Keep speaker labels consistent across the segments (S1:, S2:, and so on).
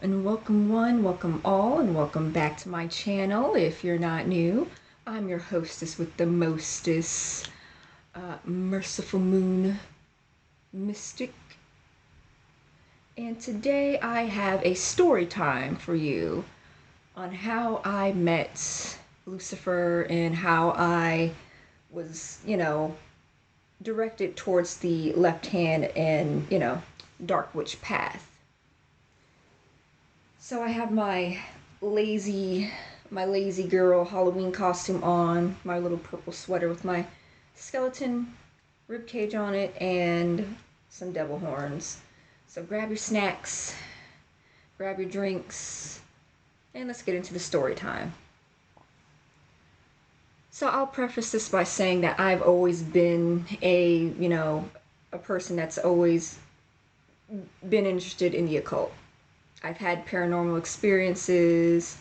S1: And welcome one, welcome all, and welcome back to my channel. If you're not new, I'm your hostess with the mostest, Merciful Moon Mystic. And today I have a story time for you on how I met Lucifer and how I was, directed towards the left hand and, dark witch path. So I have my lazy girl Halloween costume on, my little purple sweater with my skeleton ribcage on it, and some devil horns. So grab your snacks, grab your drinks, and let's get into the story time. So I'll preface this by saying that I've always been a person that's always been interested in the occult. I've had paranormal experiences,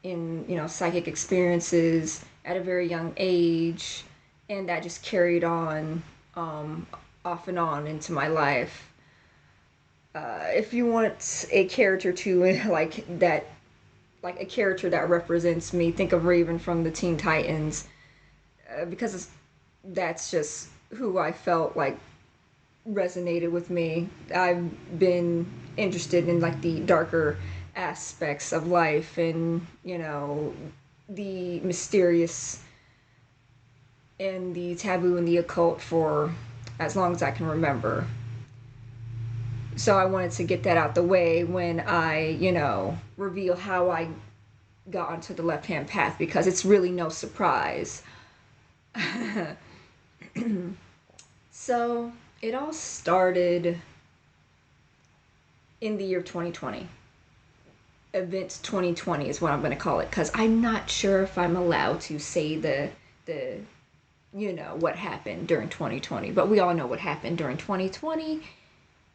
S1: psychic experiences at a very young age, and that just carried on off and on into my life. If you want a character to like that, like a character that represents me, think of Raven from the Teen Titans, because that's just who I felt like resonated with me. I've been interested in like the darker aspects of life and, the mysterious and the taboo and the occult for as long as I can remember. So I wanted to get that out the way when I, reveal how I got onto the left-hand path, because it's really no surprise. So it all started in the year 2020. Event 2020 is what I'm going to call it, because I'm not sure if I'm allowed to say the what happened during 2020, but we all know what happened during 2020,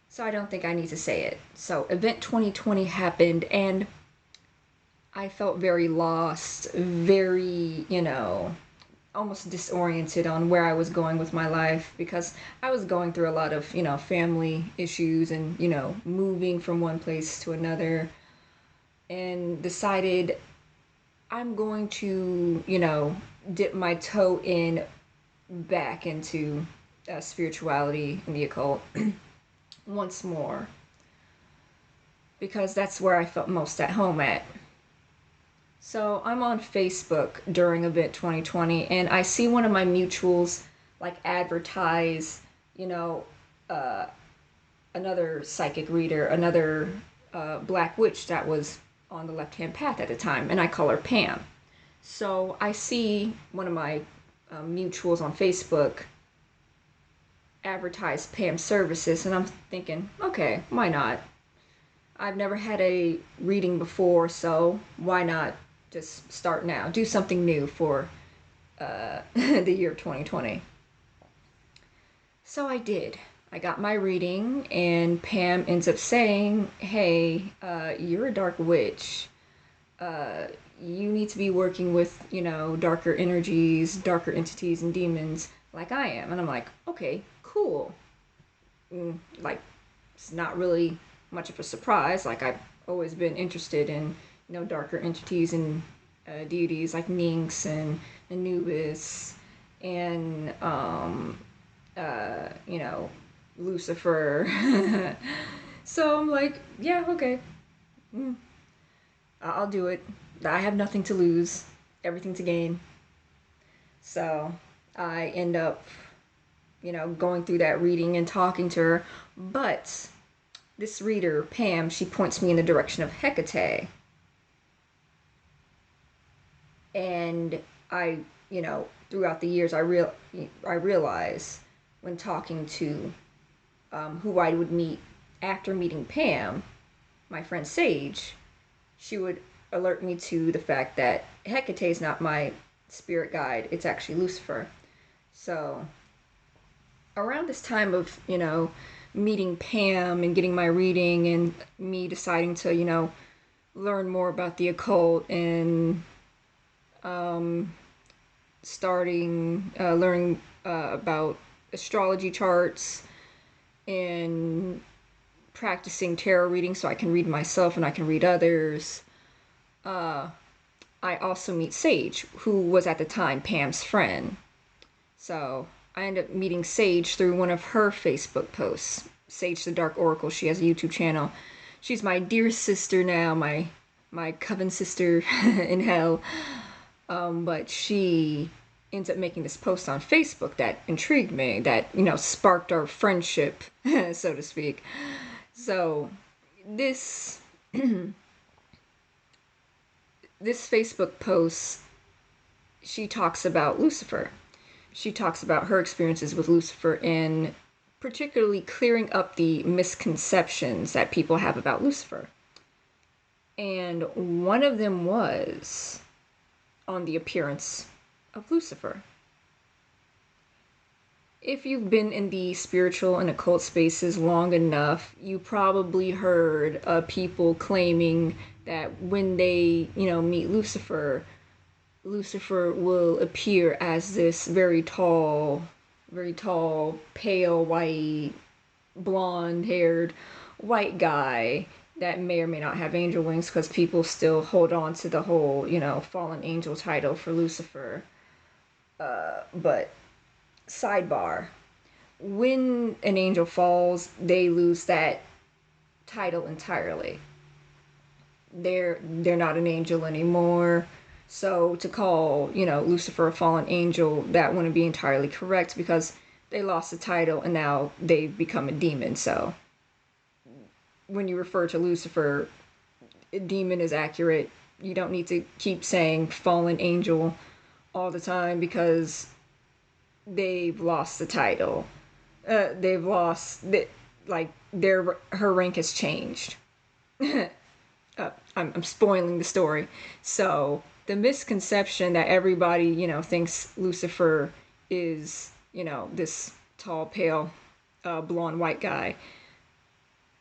S1: so I don't think I need to say it. So event 2020 happened, and I felt very lost, very, almost disoriented on where I was going with my life, because I was going through a lot of, family issues and, moving from one place to another, and decided I'm going to, dip my toe in back into spirituality and the occult once more, because that's where I felt most at home at. So I'm on Facebook during Event 2020, and I see one of my mutuals like advertise, another psychic reader, another black witch that was on the left-hand path at the time, and I call her Pam. So I see one of my mutuals on Facebook advertise Pam's services, and I'm thinking, okay, why not? I've never had a reading before, so why not just start now? Do something new for the year 2020. So I did. I got my reading, and Pam ends up saying, hey, you're a dark witch. You need to be working with, darker energies, darker entities, and demons like I am. And I'm like, okay, cool. Like, it's not really much of a surprise. Like, I've always been interested in, darker entities and deities like Nynx and Anubis and, Lucifer. So I'm like, yeah, okay. I'll do it. I have nothing to lose, everything to gain. So I end up, going through that reading and talking to her. But this reader, Pam, she points me in the direction of Hecate. And I, throughout the years, I realized when talking to who I would meet after meeting Pam, my friend Sage, she would alert me to the fact that Hecate is not my spirit guide, it's actually Lucifer. So around this time of, meeting Pam and getting my reading and me deciding to, learn more about the occult and starting learning about astrology charts and practicing tarot reading so I can read myself and I can read others. I also meet Sage, who was at the time Pam's friend. So I ended up meeting Sage through one of her Facebook posts. Sage the Dark Oracle. She has a YouTube channel. She's my dear sister now, my coven sister in hell. But she ends up making this post on Facebook that intrigued me, that, sparked our friendship, so to speak. So this this Facebook post, she talks about Lucifer. She talks about her experiences with Lucifer and particularly clearing up the misconceptions that people have about Lucifer. And one of them was on the appearance of Lucifer. If you've been in the spiritual and occult spaces long enough, you probably heard of people claiming that when they, meet Lucifer, Lucifer will appear as this very tall, pale white, blonde-haired white guy that may or may not have angel wings, because people still hold on to the whole, fallen angel title for Lucifer. But sidebar, when an angel falls, they lose that title entirely. They're not an angel anymore. So to call, Lucifer a fallen angel, that wouldn't be entirely correct, because they lost the title and now they've become a demon. So when you refer to Lucifer, a demon is accurate. You don't need to keep saying fallen angel all the time, because they've lost the title. They've lost her rank has changed. I'm spoiling the story. So the misconception that everybody thinks Lucifer is this tall, pale, blonde white guy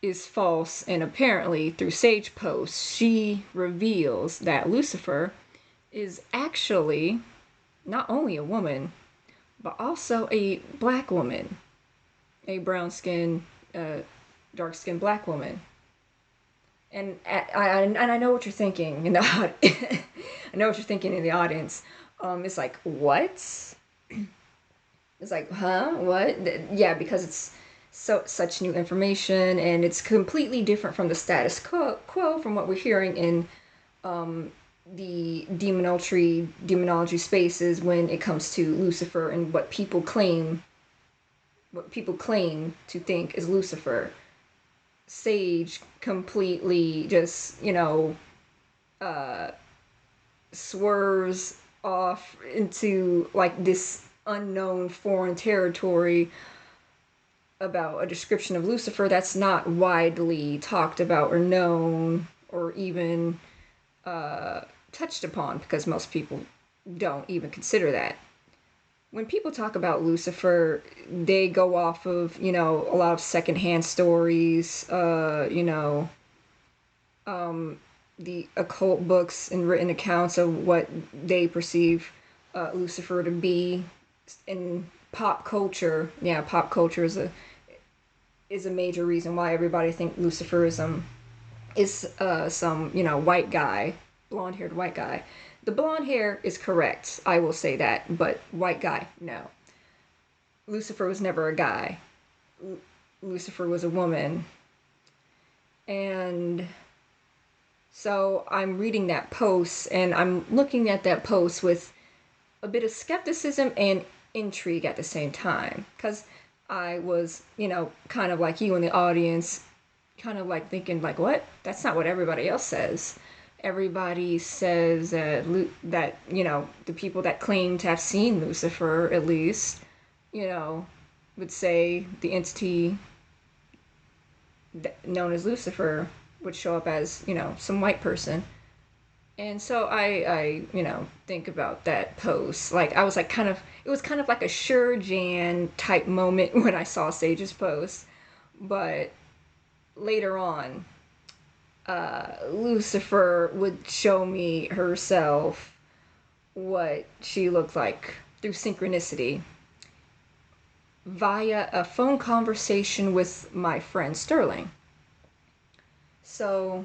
S1: is false. And apparently through Sage posts, she reveals that Lucifer is actually not only a woman, but also a black woman, a brown-skinned, dark-skinned black woman. And I know what you're thinking in the I know what you're thinking in the audience. It's like, what? It's like, huh? What? Yeah, because it's such new information, and it's completely different from the status quo from what we're hearing in the demonology spaces when it comes to Lucifer and what people claim to think is Lucifer. Sage completely just, swerves off into like this unknown foreign territory about a description of Lucifer that's not widely talked about or known or even touched upon, because most people don't even consider that. When people talk about Lucifer, they go off of, a lot of secondhand stories, the occult books and written accounts of what they perceive Lucifer to be in pop culture. Yeah, pop culture is a major reason why everybody thinks Lucifer is some white guy, blonde-haired white guy. The blonde hair is correct, I will say that, but white guy, no. Lucifer was never a guy. Lucifer was a woman. And so I'm reading that post, and I'm looking at that post with a bit of skepticism and intrigue at the same time, because I was, kind of like you in the audience, kind of like thinking, like, what? That's not what everybody else says. Everybody says that the people that claim to have seen Lucifer, at least, would say the entity known as Lucifer would show up as, some white person. And so I think about that post. Like, I was like it was kind of like a sure Jan type moment when I saw Sage's post. But later on, Lucifer would show me herself what she looked like through synchronicity via a phone conversation with my friend Sterling. So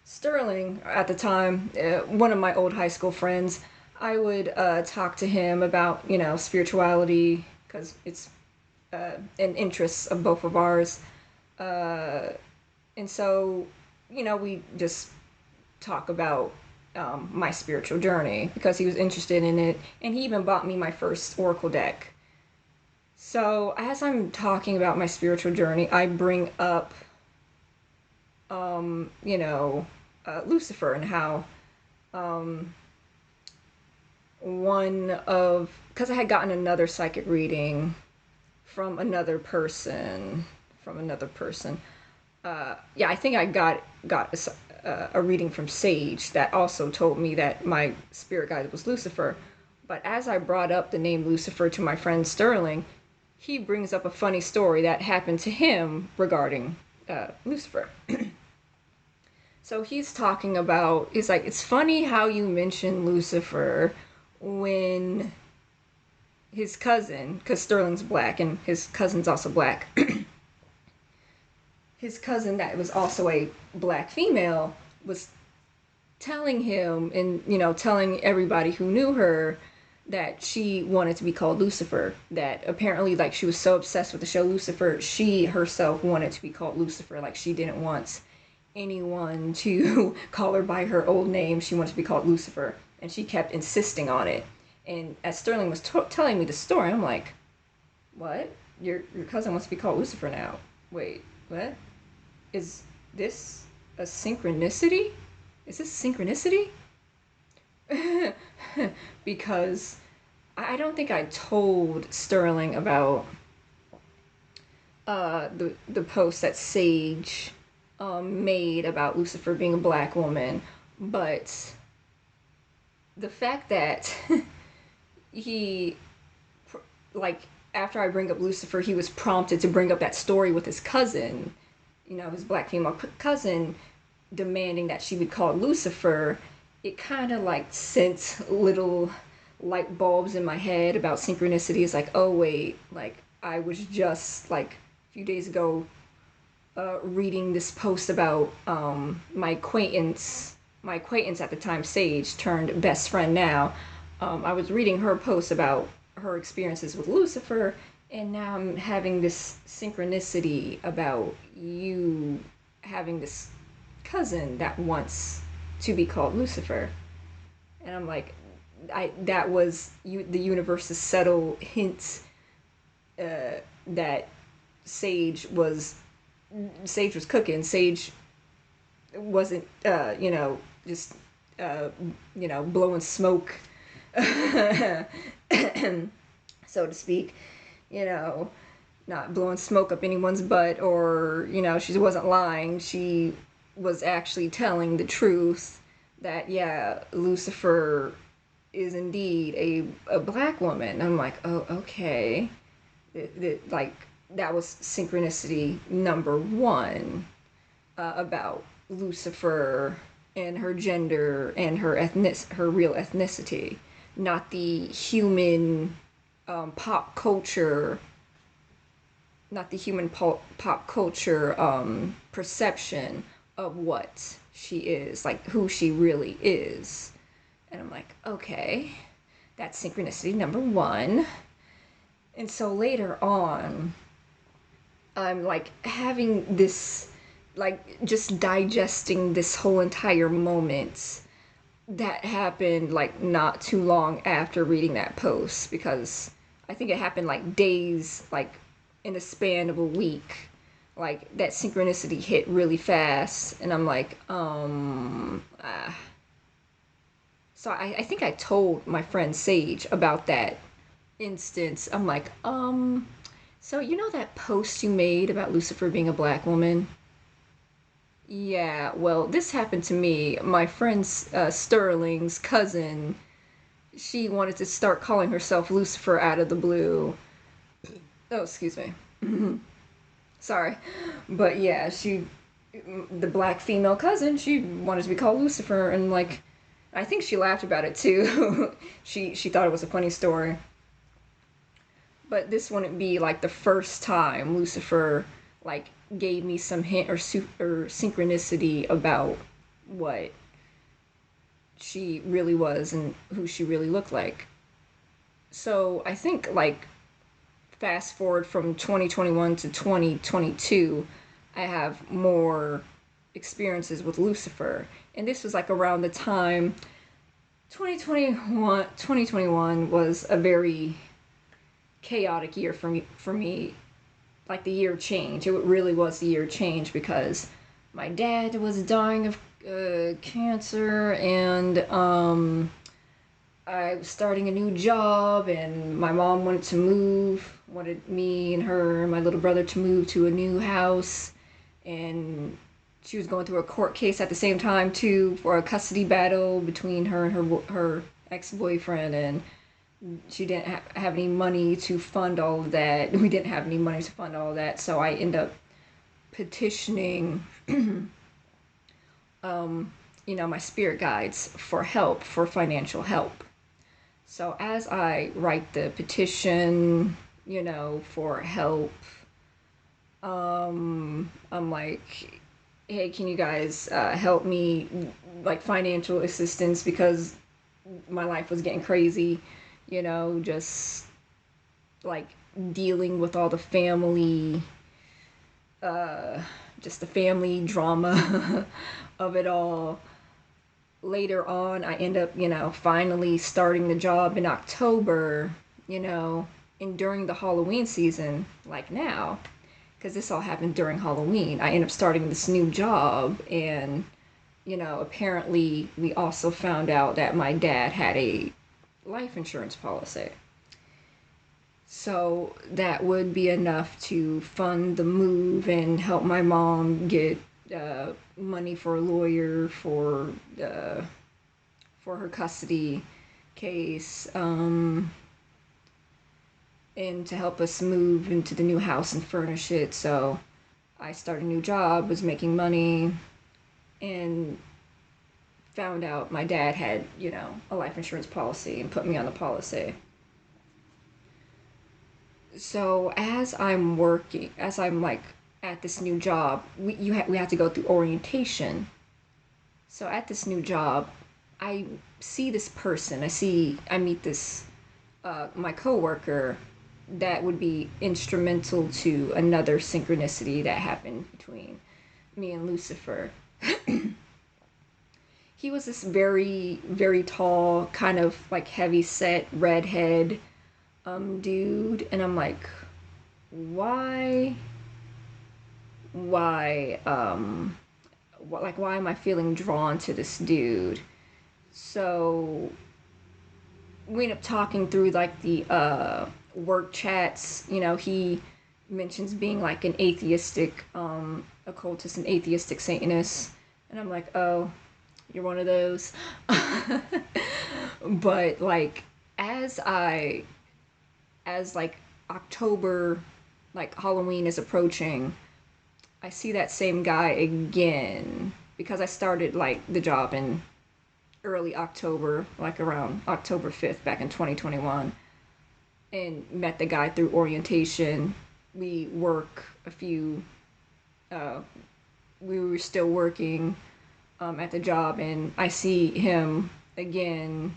S1: Sterling, at the time, one of my old high school friends, I would talk to him about, spirituality, because it's an interest of both of ours. Uh, and so, we just talk about my spiritual journey because he was interested in it, and he even bought me my first Oracle deck. So, as I'm talking about my spiritual journey, I bring up, um, you know, Lucifer and how um, because I had gotten another psychic reading from another person, yeah, I think I got a reading from Sage that also told me that my spirit guide was Lucifer. But as I brought up the name Lucifer to my friend Sterling, he brings up a funny story that happened to him regarding Lucifer. So he's talking about, he's like, it's funny how you mention Lucifer when his cousin, because Sterling's black and his cousin's also black, his cousin that was also a black female was telling him and, telling everybody who knew her that she wanted to be called Lucifer. That apparently, like, she was so obsessed with the show Lucifer, she herself wanted to be called Lucifer. Like, she didn't want anyone to call her by her old name. She wanted to be called Lucifer, and she kept insisting on it. And as Sterling was telling me the story, I'm like, what? Your cousin wants to be called Lucifer now? Wait, what? Is this a synchronicity? Is this synchronicity? Because I don't think I told Sterling about the post that Sage made about Lucifer being a black woman, but the fact that he, like, after I bring up Lucifer, he was prompted to bring up that story with his cousin, his black female cousin, demanding that she be called Lucifer. It kind of like sent little light bulbs in my head about synchronicity. It's like, oh wait, like I was just like a few days ago reading this post about my acquaintance at the time, Sage, turned best friend now. I was reading her post about her experiences with Lucifer, and now I'm having this synchronicity about you having this cousin that wants to be called Lucifer. And I'm like, that was the universe's subtle hint that Sage was cooking. Sage wasn't just blowing smoke so to speak, not blowing smoke up anyone's butt, or she wasn't lying. She was actually telling the truth that, yeah, Lucifer is indeed a black woman. I'm like, oh, okay. Like, that was synchronicity number one about Lucifer and her gender and her real ethnicity, not the human pop culture, perception of what she is, like who she really is. And I'm like, okay, that's synchronicity number one. And so later on, I'm like having this, like, just digesting this whole entire moment that happened like not too long after reading that post, because I think it happened like days, like in the span of a week. Like, that synchronicity hit really fast, and I'm like, So I think I told my friend Sage about that instance. I'm like, so that post you made about Lucifer being a black woman? Yeah, well, this happened to me. My friend Sterling's cousin, she wanted to start calling herself Lucifer out of the blue. Oh, excuse me. Sorry. But yeah, the black female cousin, she wanted to be called Lucifer, and like, I think she laughed about it too. She thought it was a funny story. But this wouldn't be like the first time Lucifer like gave me some hint or synchronicity about what she really was and who she really looked like. So I think, like, fast forward from 2021 to 2022, I have more experiences with Lucifer. And this was like around the time 2021 was a very chaotic year for me, like the year of change. It really was the year of change because my dad was dying of cancer, and I was starting a new job, and my mom wanted me and her and my little brother to move to a new house, and she was going through a court case at the same time too for a custody battle between her and her ex-boyfriend, and she didn't have any money to fund all of that. We didn't have any money to fund all of that, so I end up petitioning my spirit guides for help, for financial help. So as I write the petition, for help, I'm like, hey, can you guys help me, like, financial assistance, because my life was getting crazy, just like dealing with all the family, just the family drama of it all. Later on, I end up, finally starting the job in October, and during the Halloween season, like now, because this all happened during Halloween, I end up starting this new job, and, apparently we also found out that my dad had a life insurance policy. So that would be enough to fund the move and help my mom get money for a lawyer for her custody case, and to help us move into the new house and furnish it. So I started a new job, was making money, and found out my dad had, a life insurance policy and put me on the policy. So as I'm like at this new job, we have to go through orientation. So at this new job, I see this person. I meet this my coworker that would be instrumental to another synchronicity that happened between me and Lucifer. He was this very, very tall, kind of like heavy set redhead dude, and I'm like, why why why am I feeling drawn to this dude? So we end up talking through like the work chats. He mentions being like an atheistic occultist, an atheistic Satanist, and I'm like, oh, you're one of those. But like as I as like October, like Halloween is approaching, I see that same guy again because I started like the job in early October, like around October 5th back in 2021, and met the guy through orientation. We work a few, uh, we were still working at the job, and I see him again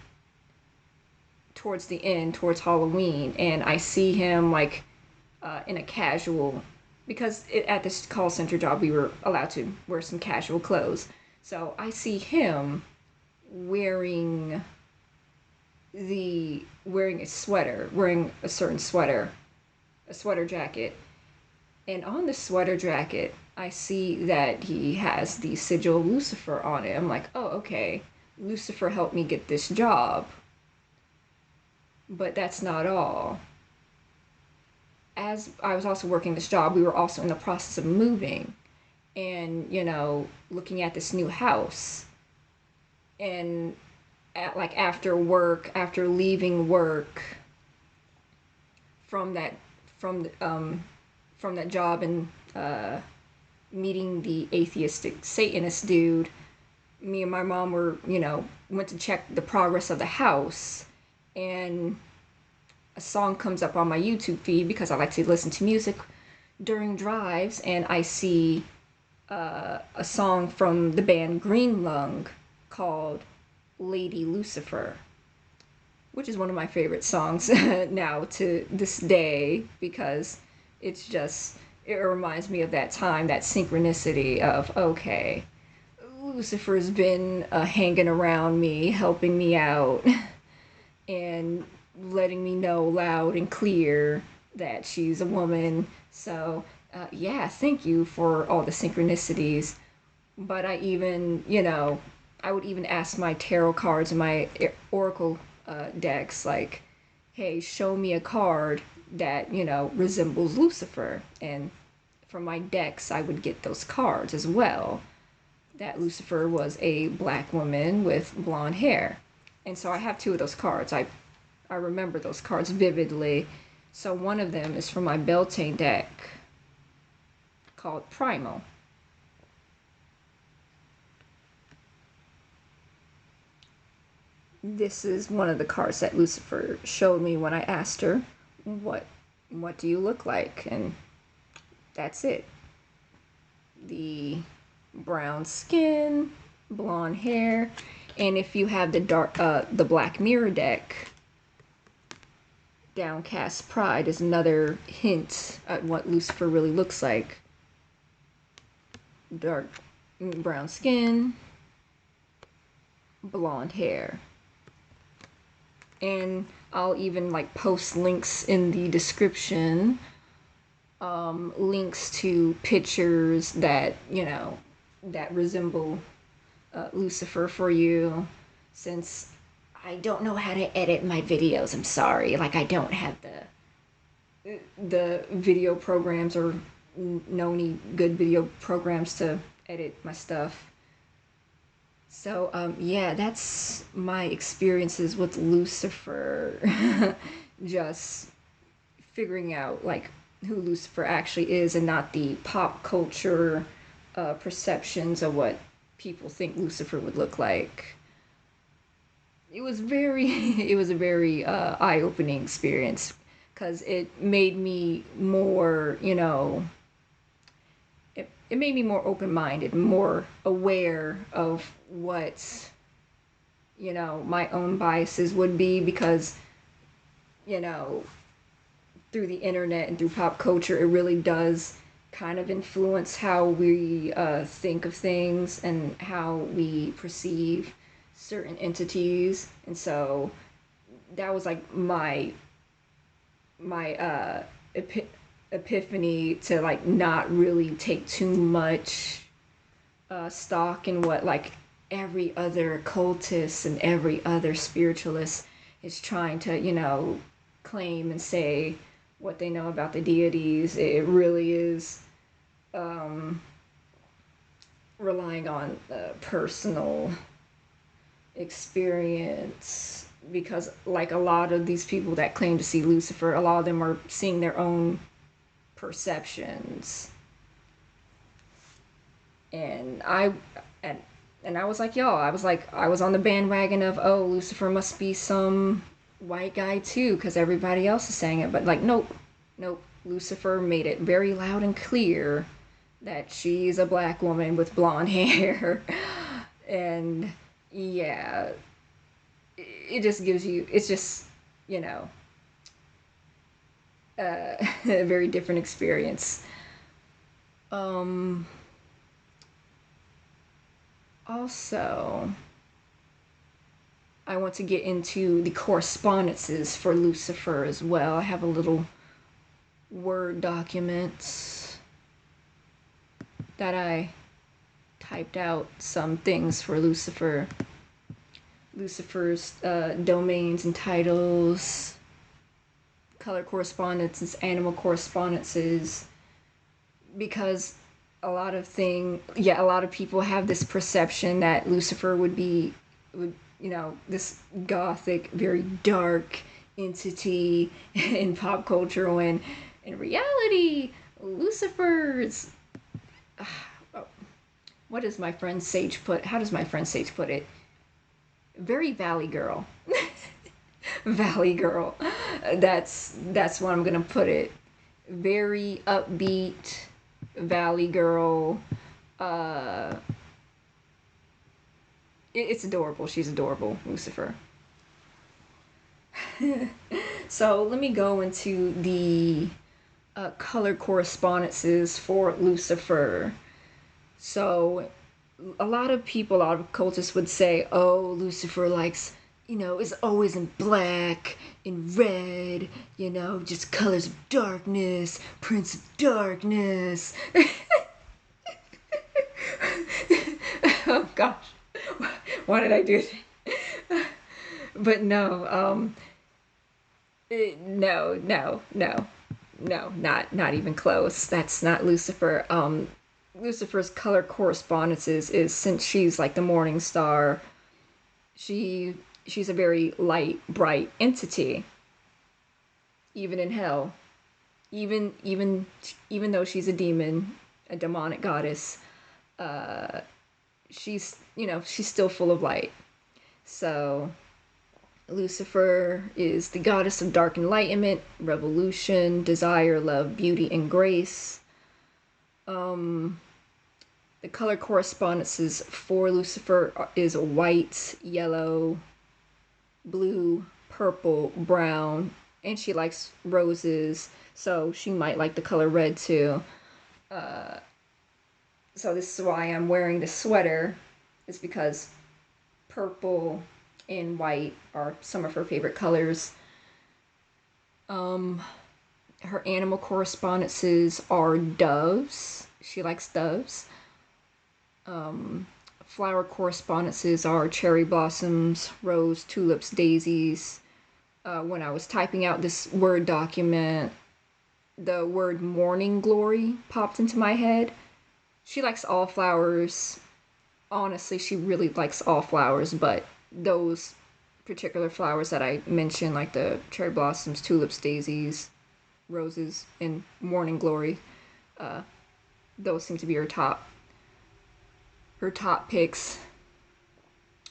S1: towards the end, towards Halloween, and I see him like in a casual, because at this call center job we were allowed to wear some casual clothes. So I see him wearing wearing a sweater, wearing a certain sweater, a sweater jacket. And on the sweater jacket, I see that he has the sigil Lucifer on it. I'm like, oh, okay. Lucifer helped me get this job. But that's not all. As I was also working this job, we were also in the process of moving and, looking at this new house. And after work, after leaving work from that from from that job and meeting the atheistic Satanist dude, me and my mom went to check the progress of the house, and a song comes up on my YouTube feed because I like to listen to music during drives and I see a song from the band Green Lung called Lady Lucifer, which is one of my favorite songs now to this day, because it reminds me of that time, that synchronicity of, okay, Lucifer's been hanging around me, helping me out, and letting me know loud and clear that she's a woman. So, yeah, thank you for all the synchronicities. But I even, I would even ask my tarot cards and my oracle decks, like, hey, show me a card that, resembles Lucifer. And from my decks, I would get those cards as well. That Lucifer was a black woman with blonde hair. And so I have two of those cards. I remember those cards vividly. So one of them is from my Beltane deck called Primal. This is one of the cards that Lucifer showed me when I asked her, what do you look like? And that's it. The brown skin, blonde hair, and if you have the Black Mirror deck, Downcast Pride is another hint at what Lucifer really looks like. Dark brown skin, blonde hair. And I'll even like post links in the description, links to pictures that, that resemble Lucifer for you, since I don't know how to edit my videos. I'm sorry. Like, I don't have the video programs or know any good video programs to edit my stuff. So, yeah, that's my experiences with Lucifer. Just figuring out, like, who Lucifer actually is, and not the pop culture perceptions of what people think Lucifer would look like. It was a very eye-opening experience, because it made me more, it made me more open-minded, more aware of what, my own biases would be, because, through the internet and through pop culture, it really does kind of influence how we think of things and how we perceive certain entities. And so that was like my epiphany to like not really take too much stock in what like every other occultist and every other spiritualist is trying to claim and say what they know about the deities. It really is relying on personal experience, because like a lot of these people that claim to see Lucifer, a lot of them are seeing their own perceptions. And I was like, yo, I was on the bandwagon of, oh, Lucifer must be some white guy too, because everybody else is saying it. But like, nope. Lucifer made it very loud and clear that she's a black woman with blonde hair. And yeah, it just gives you, it's just, a very different experience. Also, I want to get into the correspondences for Lucifer as well. I have a little Word document that I typed out some things for Lucifer. Lucifer's domains and titles, color correspondences, animal correspondences, because a lot of people have this perception that Lucifer would this gothic, very dark entity in pop culture, when in reality Lucifer's how does my friend Sage put it? Very Valley Girl. Valley Girl. That's what I'm gonna put it. very upbeat valley girl. It's adorable. She's adorable, Lucifer. So let me go into the color correspondences for Lucifer. So a lot of people, a lot of cultists would say, oh, Lucifer likes, is always in black, in red, just colors of darkness, Prince of Darkness. Oh gosh, why did I do that? But no, no, not even close. That's not Lucifer. Lucifer's color correspondences is, since she's like the morning star, she's a very light, bright entity. Even in hell, even though she's a demon, a demonic goddess, she's still full of light. So Lucifer is the goddess of dark enlightenment, revolution, desire, love, beauty, and grace. The color correspondences for Lucifer is white, yellow, blue, purple, brown, and she likes roses, so she might like the color red too. So this is why I'm wearing the sweater, is because purple and white are some of her favorite colors. Her animal correspondences are doves. She likes doves. Flower correspondences are cherry blossoms, rose, tulips, daisies. When I was typing out this Word document, the word morning glory popped into my head. She likes all flowers. Honestly, she really likes all flowers, but those particular flowers that I mentioned, like the cherry blossoms, tulips, daisies, roses, and morning glory, those seem to be her top picks.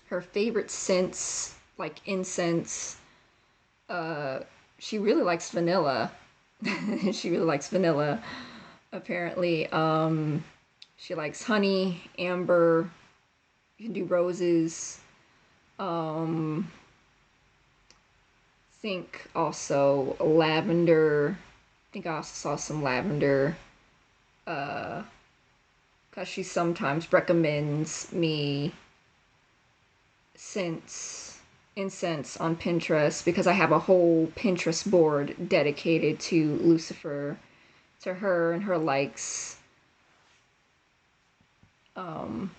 S1: Her favorite scents, like incense, she really likes vanilla. She really likes vanilla, apparently. She likes honey, amber. You can do roses. Think also lavender. I think I also saw some lavender. Because she sometimes recommends me incense on Pinterest, because I have a whole Pinterest board dedicated to Lucifer, to her and her likes. I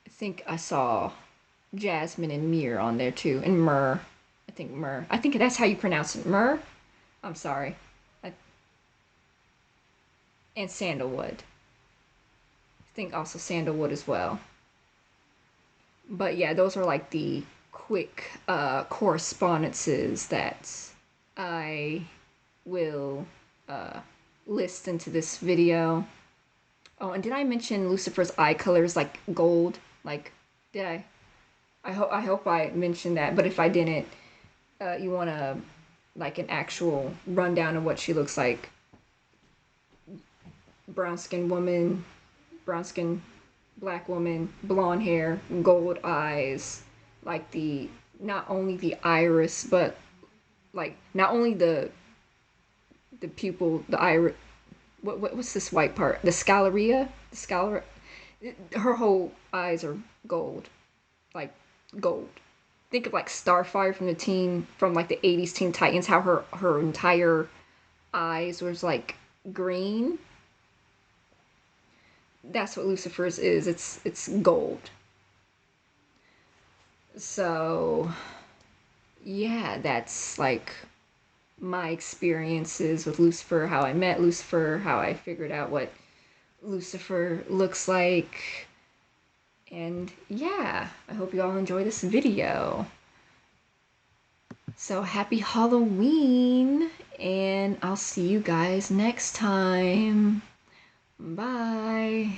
S1: think I saw jasmine and myrrh on there too, and myrrh. Myrrh. I think that's how you pronounce it, myrrh. I'm sorry. And sandalwood. I think also sandalwood as well. But yeah, those are like the quick correspondences that I will list into this video. Oh, and did I mention Lucifer's eye color is like gold? Like, did I? I hope I mentioned that. But if I didn't, you want to like an actual rundown of what she looks like. Brown skinned woman, brown skin black woman, blonde hair, gold eyes, like the not only the iris, but like not only the pupil, the iris. What's this white part? The scaleria, the scalera. Her whole eyes are gold, like gold. Think of like Starfire from like the '80s Teen Titans. How her entire eyes was like green. That's what Lucifer's is. It's gold. So yeah, that's like my experiences with Lucifer, how I met Lucifer, how I figured out what Lucifer looks like. And yeah, I hope you all enjoy this video. So happy Halloween, and I'll see you guys next time. Bye.